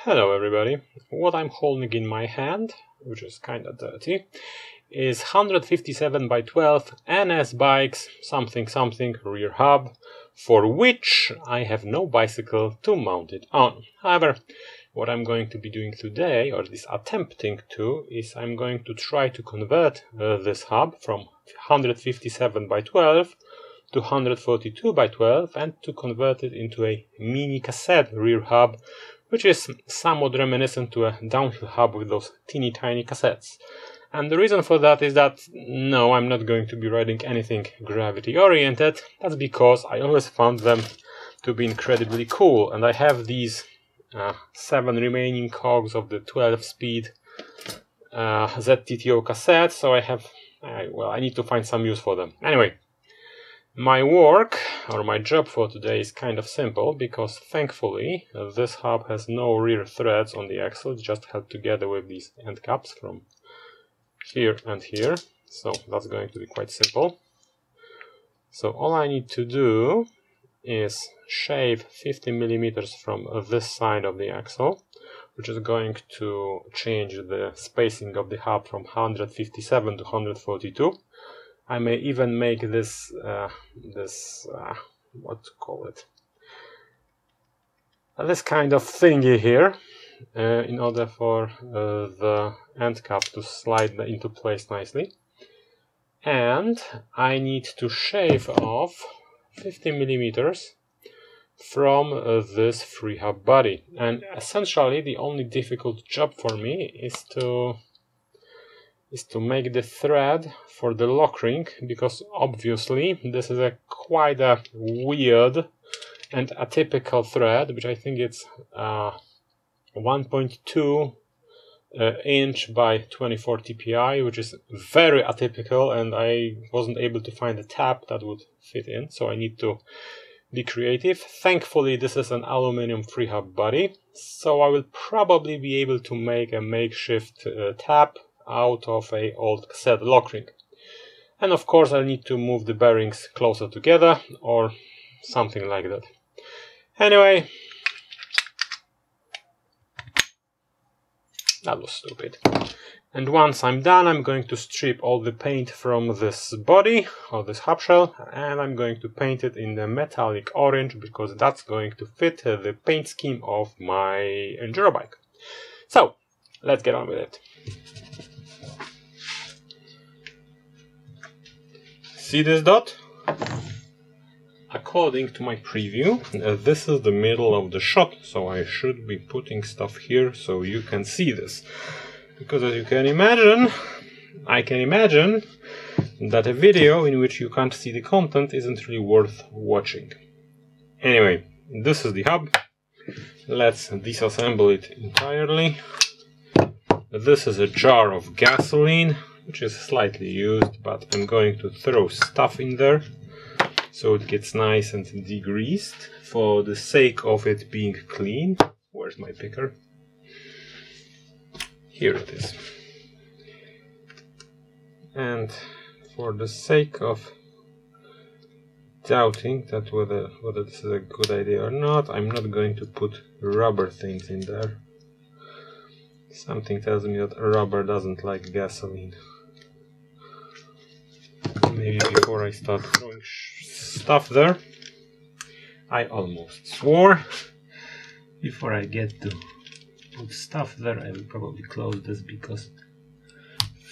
Hello everybody. What I'm holding in my hand, which is kinda dirty, is 157 by 12 NS Bikes something rear hub, for which I have no bicycle to mount it on. However, what I'm going to be doing today, or at least attempting to, is I'm going to try to convert this hub from 157 by 12 to 142 by 12 and to convert it into a mini cassette rear hub, which is somewhat reminiscent to a downhill hub with those teeny tiny cassettes. And the reason for that is that, no, I'm not going to be riding anything gravity oriented. That's because I always found them to be incredibly cool, and I have these 7 remaining cogs of the 12-speed ZTTO cassette, so I need to find some use for them. Anyway, my work, or my job for today, is kind of simple, because thankfully this hub has no rear threads on the axle. It's just held together with these end caps from here and here, so that's going to be quite simple. So all I need to do is shave 50 millimeters from this side of the axle, which is going to change the spacing of the hub from 157 to 142. I may even make this what to call it, this kind of thingy here, in order for the end cap to slide into place nicely. And I need to shave off 50 millimeters from this free hub body. And essentially the only difficult job for me is to make the thread for the lock ring, because obviously this is quite a weird and atypical thread, which I think it's 1.2 inch by 24 TPI, which is very atypical, and I wasn't able to find a tab that would fit in, so I need to be creative. Thankfully this is an aluminum free hub body, so I will probably be able to make a makeshift tab out of a old cassette lock ring. And of course I need to move the bearings closer together or something like that. Anyway, that was stupid. And once I'm done, I'm going to strip all the paint from this body, or this hub shell, and I'm going to paint it in the metallic orange, because that's going to fit the paint scheme of my enduro bike. So, let's get on with it. See this dot? According to my preview, this is the middle of the shot, so I should be putting stuff here so you can see this. Because as you can imagine, I can imagine that a video in which you can't see the content isn't really worth watching. Anyway, this is the hub. Let's disassemble it entirely. This is a jar of gasoline, which is slightly used, but I'm going to throw stuff in there so it gets nice and degreased for the sake of it being clean. Where's my picker? Here it is. And for the sake of doubting that whether this is a good idea or not, I'm not going to put rubber things in there. Something tells me that rubber doesn't like gasoline. Maybe before I start throwing stuff there, I almost swore. Before I get to put stuff there, I will probably close this, because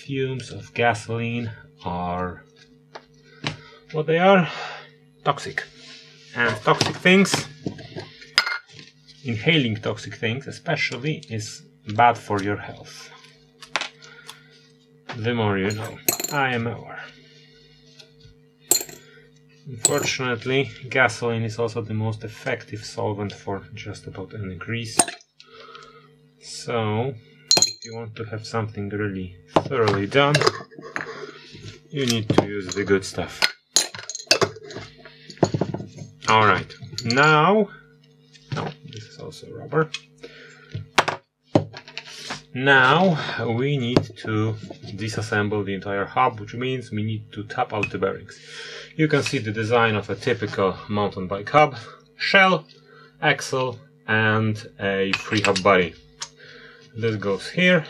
fumes of gasoline are what they are: toxic. And toxic things, inhaling toxic things especially, is bad for your health. The more you know. I am aware. Unfortunately, gasoline is also the most effective solvent for just about any grease. So, if you want to have something really thoroughly done, you need to use the good stuff. Alright, now... no, this is also rubber. Now we need to disassemble the entire hub, which means we need to tap out the bearings. You can see the design of a typical mountain bike hub: shell, axle, and a free hub body. This goes here.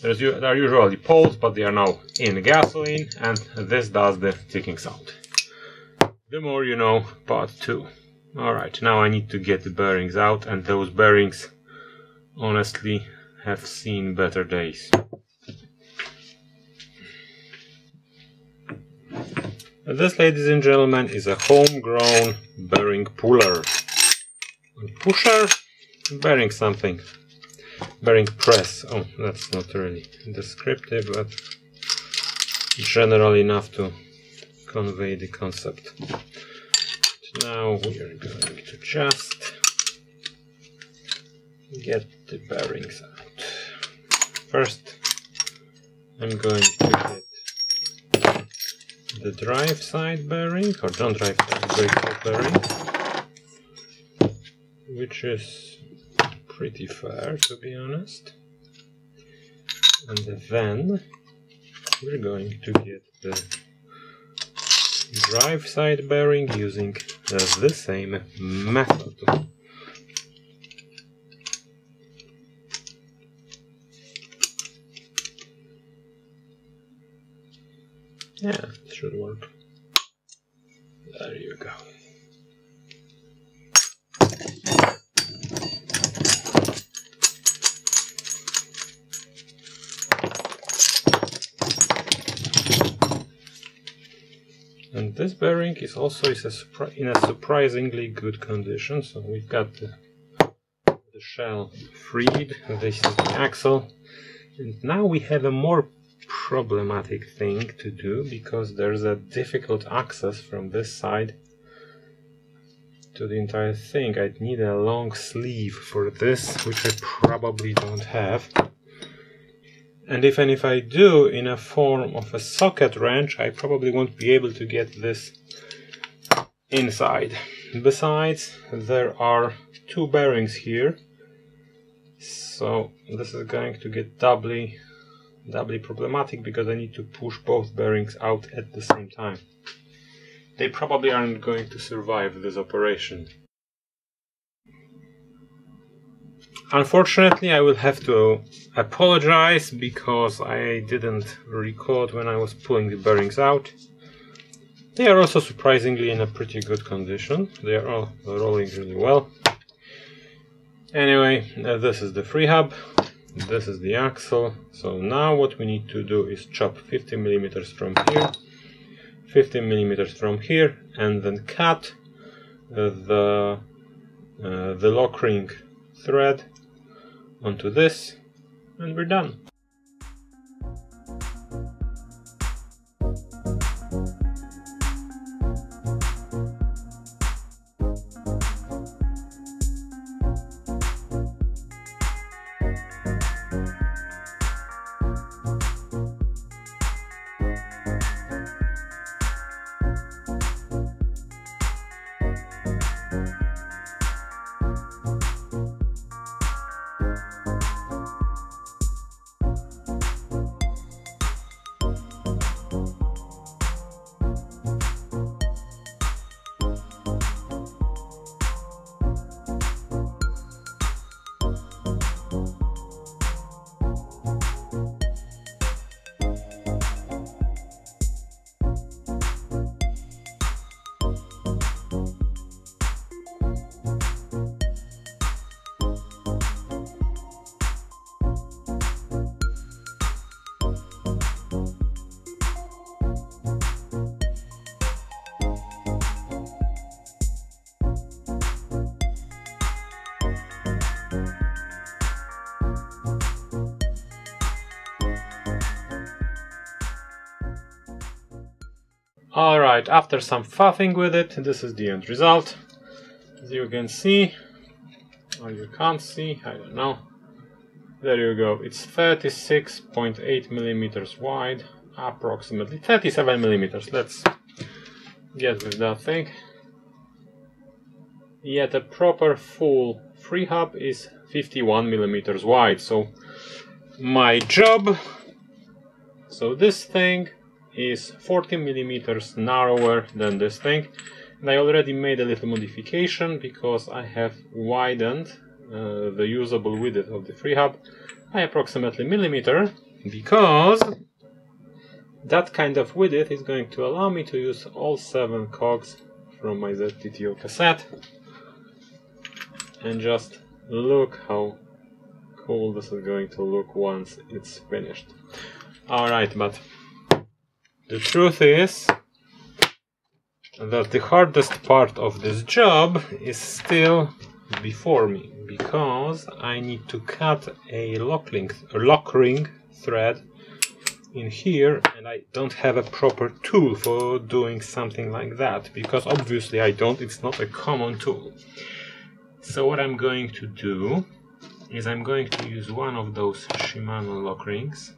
There are usually poles, but they are now in gasoline, and this does the ticking sound. The more you know, part 2. Alright, now I need to get the bearings out, and those bearings honestly have seen better days. This, ladies and gentlemen, is a homegrown bearing puller. Pusher? Bearing something. Bearing press. Oh, that's not really descriptive, but general enough to convey the concept. Now we are going to just get the bearings out. First, I'm going to get the drive side bearing, or non-drive brake side bearing, which is pretty fair, to be honest. And then we're going to get the drive side bearing using the same method. Yeah, it should work. There you go. And this bearing is also in a surprisingly good condition. So we've got the shell freed, this is the axle, and now we have a more problematic thing to do, because there's a difficult access from this side to the entire thing. I'd need a long sleeve for this, which I probably don't have. And even if I do, in a form of a socket wrench, I probably won't be able to get this inside. Besides, there are two bearings here, so this is going to get doubly problematic, because I need to push both bearings out at the same time. They probably aren't going to survive this operation. Unfortunately, I will have to apologize because I didn't record when I was pulling the bearings out. They are also surprisingly in a pretty good condition. They are all rolling really well. Anyway, this is the free hub. This is the axle. So now what we need to do is chop 50 millimeters from here, 50 millimeters from here, and then cut the lock ring thread onto this, and we're done. Alright, after some faffing with it, this is the end result. As you can see, or you can't see, I don't know. There you go, it's 36.8 millimeters wide, approximately 37 millimeters. Let's get with that thing. Yet a proper full free hub is 51 millimeters wide. So my job, so this thing is 40 millimeters narrower than this thing, And I already made a little modification because I have widened the usable width of the free hub by approximately millimeter, because that kind of width is going to allow me to use all 7 cogs from my ZTTO cassette. And just look how cool this is going to look once it's finished. Alright, but the truth is that the hardest part of this job is still before me, because I need to cut a lock ring thread in here, and I don't have a proper tool for doing something like that, because obviously I don't, it's not a common tool. So what I'm going to do is I'm going to use one of those Shimano lock rings.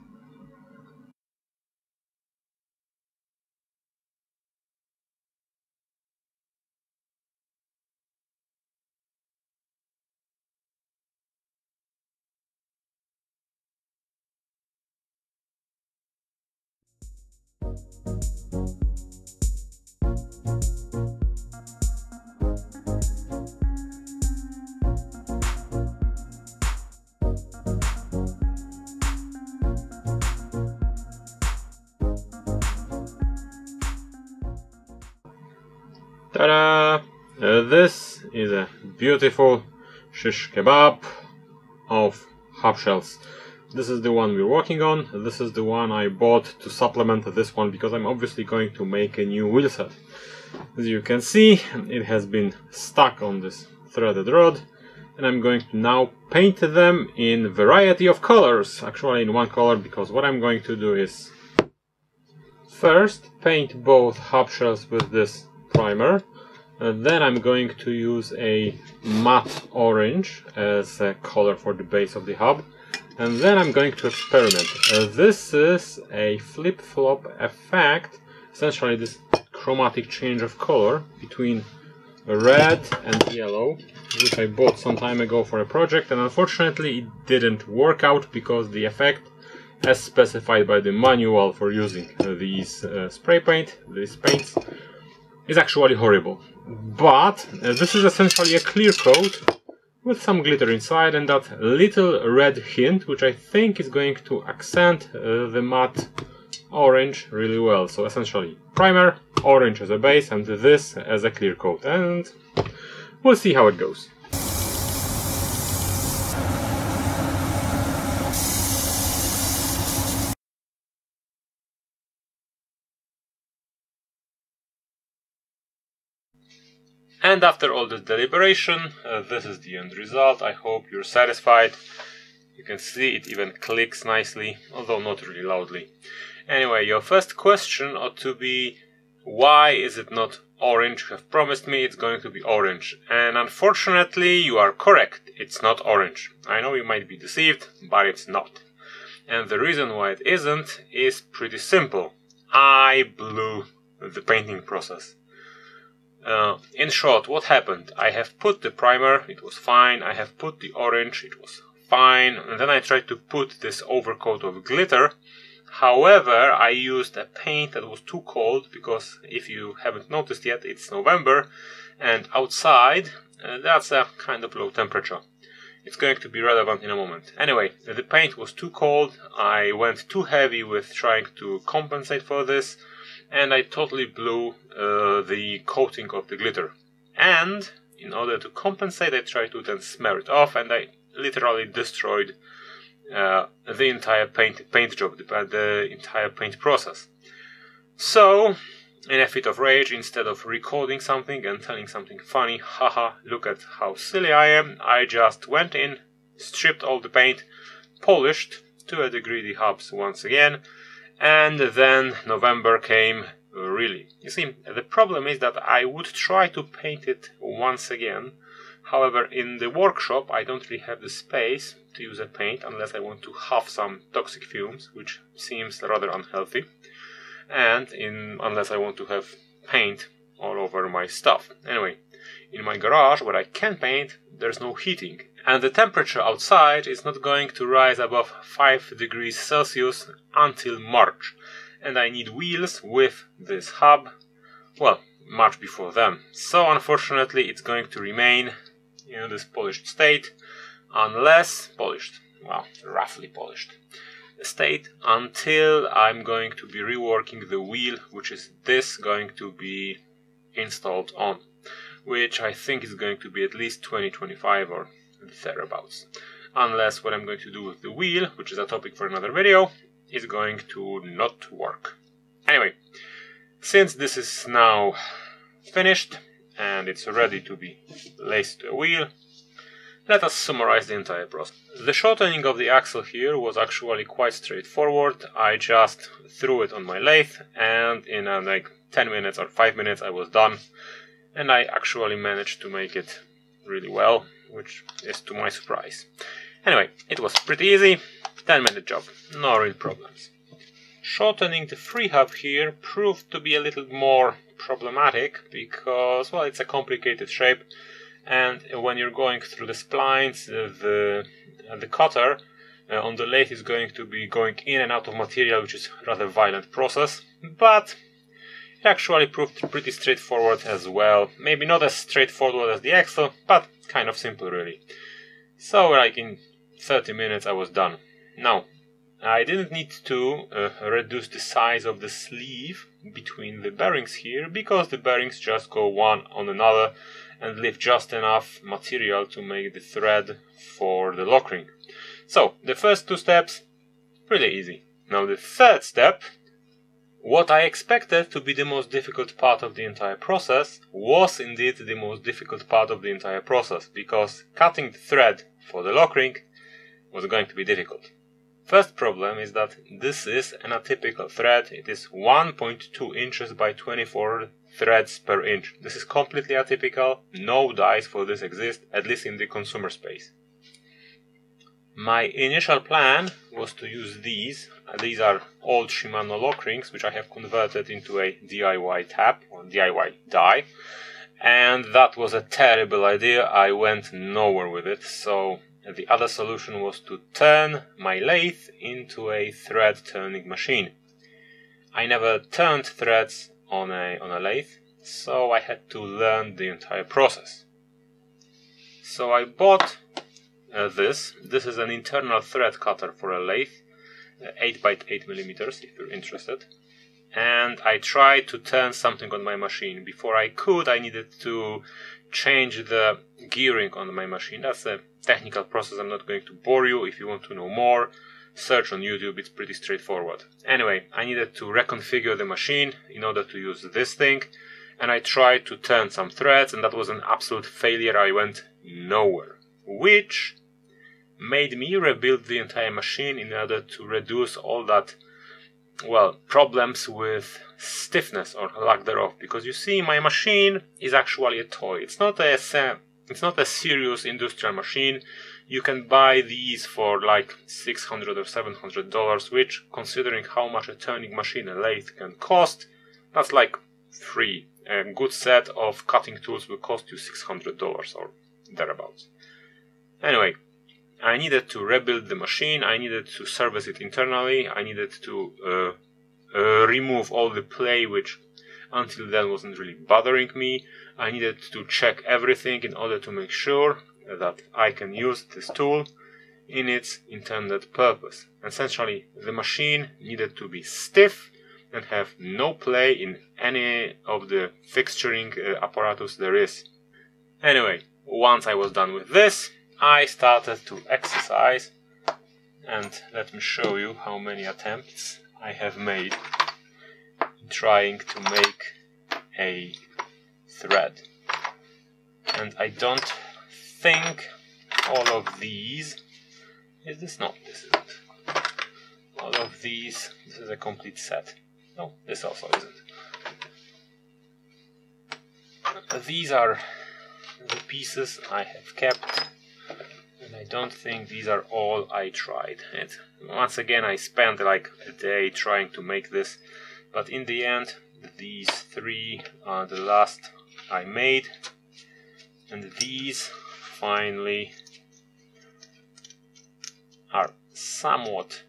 Ta-da! This is a beautiful shish kebab of hub shells. This is the one we're working on. This is the one I bought to supplement this one, because I'm obviously going to make a new wheel set. As you can see, it has been stuck on this threaded rod, and I'm going to now paint them in a variety of colors. Actually in one color, because what I'm going to do is first paint both hub shells with this primer, and then I'm going to use a matte orange as a color for the base of the hub, and then I'm going to experiment. This is a flip-flop effect, essentially this chromatic change of color between red and yellow, which I bought some time ago for a project, and unfortunately it didn't work out because the effect, as specified by the manual for using these these paints, is actually horrible. But this is essentially a clear coat with some glitter inside, and that little red hint, which I think is going to accent the matte orange really well. So essentially primer, orange as a base, and this as a clear coat, and we'll see how it goes. And after all this deliberation, this is the end result. I hope you're satisfied. You can see it even clicks nicely, although not really loudly. Anyway, your first question ought to be, why is it not orange? You have promised me it's going to be orange. And unfortunately, you are correct. It's not orange. I know you might be deceived, but it's not. And the reason why it isn't is pretty simple. I blew the painting process. In short, what happened? I have put the primer, it was fine. I have put the orange, it was fine. And then I tried to put this overcoat of glitter. However, I used a paint that was too cold, because if you haven't noticed yet, it's November, and outside that's a kind of low temperature. It's going to be relevant in a moment. Anyway, the paint was too cold. I went too heavy with trying to compensate for this, and I totally blew the coating of the glitter. And in order to compensate, I tried to then smear it off, and I literally destroyed the entire paint job, the entire paint process. So, in a fit of rage, instead of recording something and telling something funny, haha, look at how silly I am, I just went in, stripped all the paint, polished to a degree the hubs once again, and then November came. Really, you see, the problem is that I would try to paint it once again. However, in the workshop I don't really have the space to use a paint unless I want to huff some toxic fumes, which seems rather unhealthy, and unless I want to have paint all over my stuff. Anyway, in my garage where I can paint, there's no heating, and the temperature outside is not going to rise above 5 degrees Celsius until March. And I need wheels with this hub, well, much before them. So unfortunately it's going to remain in this polished state unless roughly polished state until I'm going to be reworking the wheel, which is this going to be installed on, which I think is going to be at least 2025 or thereabouts. Unless what I'm going to do with the wheel, which is a topic for another video, is going to not work. Anyway, since this is now finished and it's ready to be laced to a wheel, let us summarize the entire process. The shortening of the axle here was actually quite straightforward. I just threw it on my lathe and in like 10 minutes or 5 minutes I was done, and I actually managed to make it really well, which is to my surprise. Anyway, it was pretty easy, 10-minute job, no real problems. Shortening the free hub here proved to be a little more problematic because, well, it's a complicated shape, and when you're going through the splines, the cutter on the lathe is going to be going in and out of material, which is a rather violent process, but it actually proved pretty straightforward as well. Maybe not as straightforward as the axle, but kind of simple really. So like in 30 minutes I was done. Now, I didn't need to reduce the size of the sleeve between the bearings here, because the bearings just go one on another and leave just enough material to make the thread for the lock ring. So, the first 2 steps, pretty easy. Now the third step, what I expected to be the most difficult part of the entire process, was indeed the most difficult part of the entire process, because cutting the thread for the lock ring was going to be difficult. First problem is that this is an atypical thread. It is 1.2 inches by 24 threads per inch. This is completely atypical. No dies for this exist, at least in the consumer space. My initial plan was to use these. These are old Shimano lock rings, which I have converted into a DIY tab or DIY die. And that was a terrible idea. I went nowhere with it. So the other solution was to turn my lathe into a thread turning machine. I never turned threads on a lathe, so I had to learn the entire process. So I bought this. This is an internal thread cutter for a lathe, 8 by 8 millimeters if you're interested. And I tried to turn something on my machine. Before I could, I needed to change the gearing on my machine. That's a technical process. I'm not going to bore you. If you want to know more, search on YouTube. It's pretty straightforward. Anyway, I needed to reconfigure the machine in order to use this thing, and I tried to turn some threads, and that was an absolute failure. I went nowhere, which made me rebuild the entire machine in order to reduce all that, well, problems with stiffness or lack thereof. Because you see, my machine is actually a toy. It's not a serious industrial machine. You can buy these for like $600 or $700, which, considering how much a turning machine, a lathe, can cost, that's like free. A good set of cutting tools will cost you $600 or thereabouts. Anyway, I needed to rebuild the machine. I needed to service it internally. I needed to remove all the play, which until then wasn't really bothering me. I needed to check everything in order to make sure that I can use this tool in its intended purpose. Essentially, the machine needed to be stiff and have no play in any of the fixturing apparatus there is. Anyway, once I was done with this, I started to exercise, and let me show you how many attempts I have made in trying to make a thread. And I don't think all of these, is this? No, this isn't. All of these, this is a complete set. No, this also isn't. These are the pieces I have kept, and I don't think these are all I tried. And once again, I spent like a day trying to make this, but in the end, these 3 are the last I made, and these finally are somewhat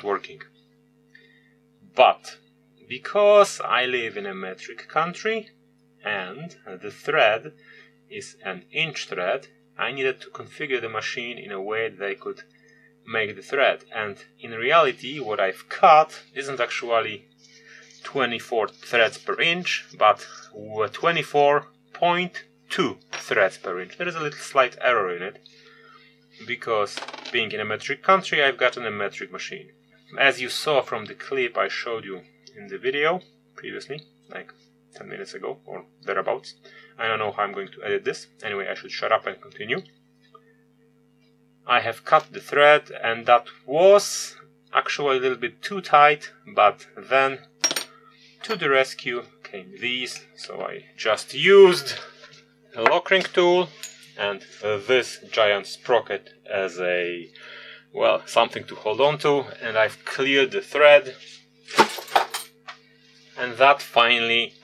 working. But because I live in a metric country and the thread is an inch thread, I needed to configure the machine in a way that I could make the thread. And in reality, what I've cut isn't actually 24 threads per inch, but 24.2 threads per inch. There is a little slight error in it, because being in a metric country, I've gotten a metric machine. As you saw from the clip I showed you in the video previously, like 10 minutes ago or thereabouts. I don't know how I'm going to edit this. Anyway, I should shut up and continue. I have cut the thread, and that was actually a little bit too tight, but then to the rescue came these. So I just used a lock ring tool and this giant sprocket as a, well, something to hold on to, and I've cleared the thread, and that finally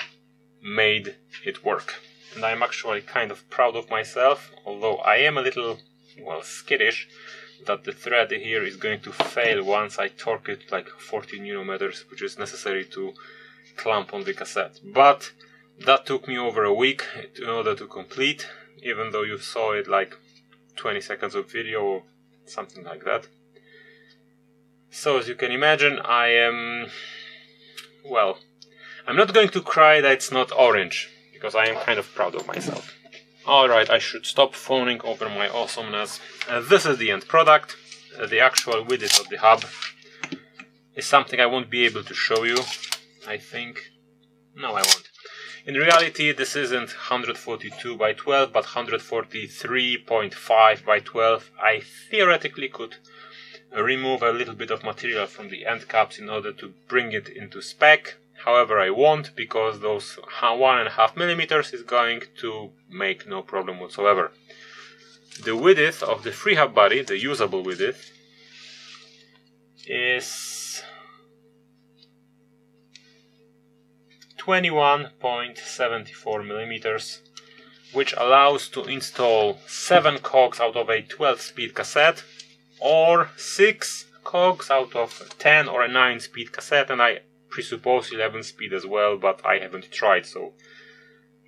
made it work. And I'm actually kind of proud of myself, although I am a little, well, skittish that the thread here is going to fail once I torque it like 14 Nm, which is necessary to clamp on the cassette. But that took me over a week in order to complete, even though you saw it like 20 seconds of video or something like that. So as you can imagine, I am, well, I'm not going to cry that it's not orange, because I am kind of proud of myself. Alright, I should stop fawning over my awesomeness. This is the end product. The actual width of the hub is something I won't be able to show you, I think. No, I won't. In reality, this isn't 142 by 12, but 143.5 by 12. I theoretically could remove a little bit of material from the end caps in order to bring it into spec. However, I won't, because those 1.5 mm is going to make no problem whatsoever. The width of the free hub body, the usable width, is 21.74 mm, which allows to install 7 cogs out of a 12-speed cassette, or 6 cogs out of 10 or a 9-speed cassette, and I presuppose 11-speed as well, but I haven't tried, so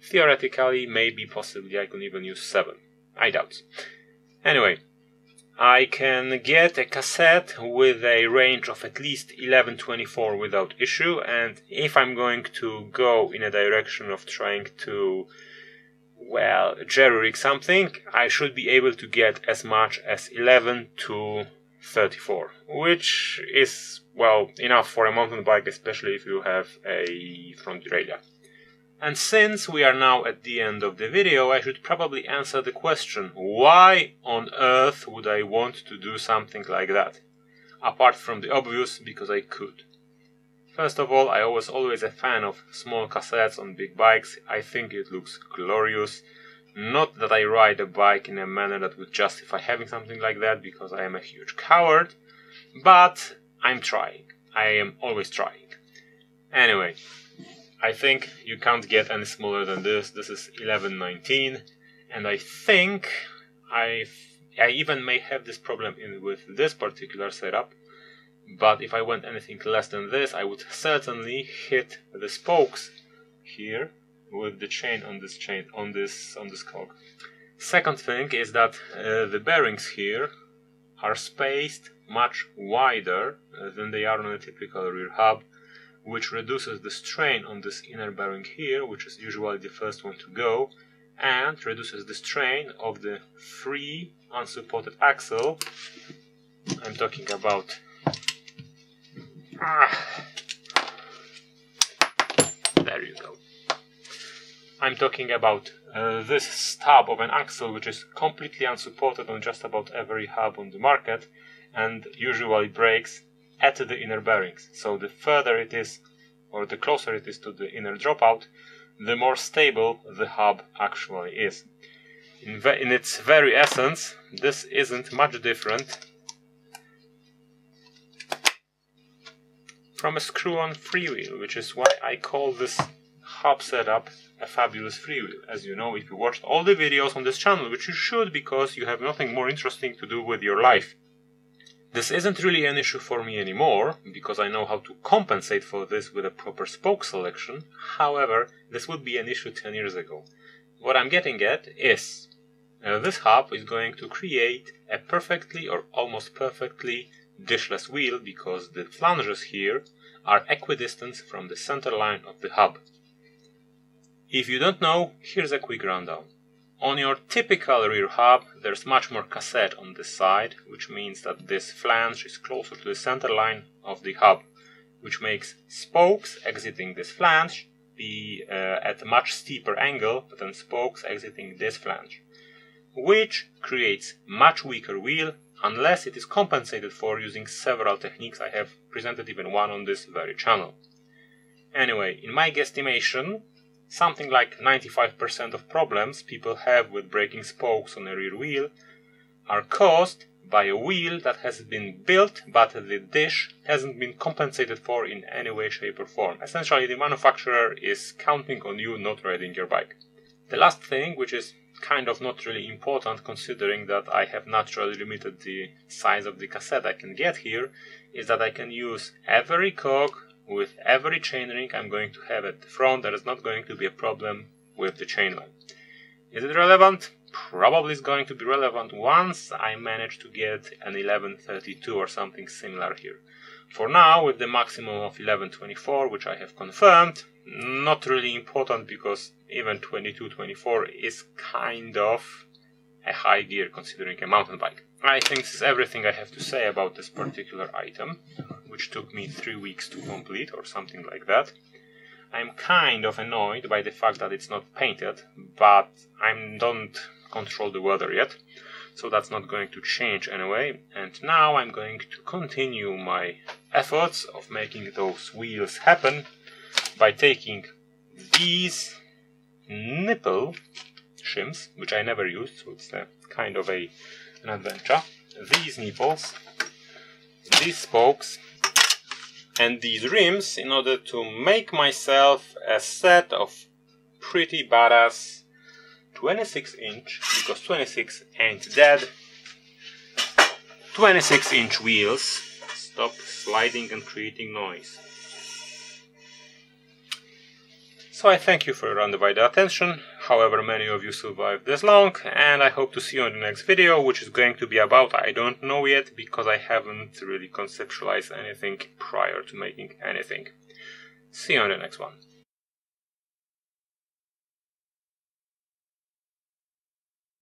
theoretically, maybe, possibly I can even use 7. I doubt. Anyway, I can get a cassette with a range of at least 1124 without issue, and if I'm going to go in a direction of trying to, well, jerry-rig something, I should be able to get as much as 11 to 34, which is, well, enough for a mountain bike, especially if you have a front derailleur. And since we are now at the end of the video, I should probably answer the question, why on earth would I want to do something like that? Apart from the obvious, because I could. First of all, I was always a fan of small cassettes on big bikes. I think it looks glorious. Not that I ride a bike in a manner that would justify having something like that, because I am a huge coward, but I'm trying. I am always trying. Anyway, I think you can't get any smaller than this. This is 1119, and I think I even may have this problem with this particular setup, but if I went anything less than this, I would certainly hit the spokes here with the chain on this cog. Second thing is that the bearings here are spaced much wider than they are on a typical rear hub, which reduces the strain on this inner bearing here, which is usually the first one to go, and reduces the strain of the free unsupported axle. I'm talking about there you go. I'm talking about this stub of an axle, which is completely unsupported on just about every hub on the market, and usually breaks at the inner bearings. So the further it is, or the closer it is to the inner dropout, the more stable the hub actually is. In its very essence, this isn't much different from a screw-on freewheel, which is why I call this hub setup a fabulous freewheel. As you know, if you watched all the videos on this channel, which you should, because you have nothing more interesting to do with your life. This isn't really an issue for me anymore, because I know how to compensate for this with a proper spoke selection. However, this would be an issue 10 years ago. What I'm getting at is this hub is going to create a perfectly or almost perfectly dishless wheel, because the flanges here are equidistant from the center line of the hub. If you don't know, here's a quick rundown. On your typical rear hub, there's much more cassette on this side, which means that this flange is closer to the center line of the hub, which makes spokes exiting this flange be at a much steeper angle than spokes exiting this flange, which creates much weaker wheel unless it is compensated for using several techniques. I have presented even one on this very channel. Anyway, in my guesstimation, something like 95% of problems people have with breaking spokes on a rear wheel are caused by a wheel that has been built but the dish hasn't been compensated for in any way, shape or form. Essentially, the manufacturer is counting on you not riding your bike. The last thing, which is kind of not really important considering that I have naturally limited the size of the cassette I can get here, is that I can use every cog with every chainring I'm going to have at the front. There is not going to be a problem with the chain line. Is it relevant? Probably it's going to be relevant once I manage to get an 1132 or something similar here. For now, with the maximum of 1124, which I have confirmed, not really important, because even 2224 is kind of a high gear considering a mountain bike. I think this is everything I have to say about this particular item, which took me 3 weeks to complete or something like that. I'm kind of annoyed by the fact that it's not painted, but I don't control the weather yet, so that's not going to change anyway. And now I'm going to continue my efforts of making those wheels happen by taking these nipple shims, which I never used, so it's kind of an adventure. These nipples, these spokes, and these rims, in order to make myself a set of pretty badass 26-inch, because 26 ain't dead, 26-inch wheels. Stop sliding and creating noise. So I thank you for your undivided attention, however many of you survived this long, and I hope to see you in the next video, which is going to be about, I don't know yet, because I haven't really conceptualized anything prior to making anything. See you on the next one.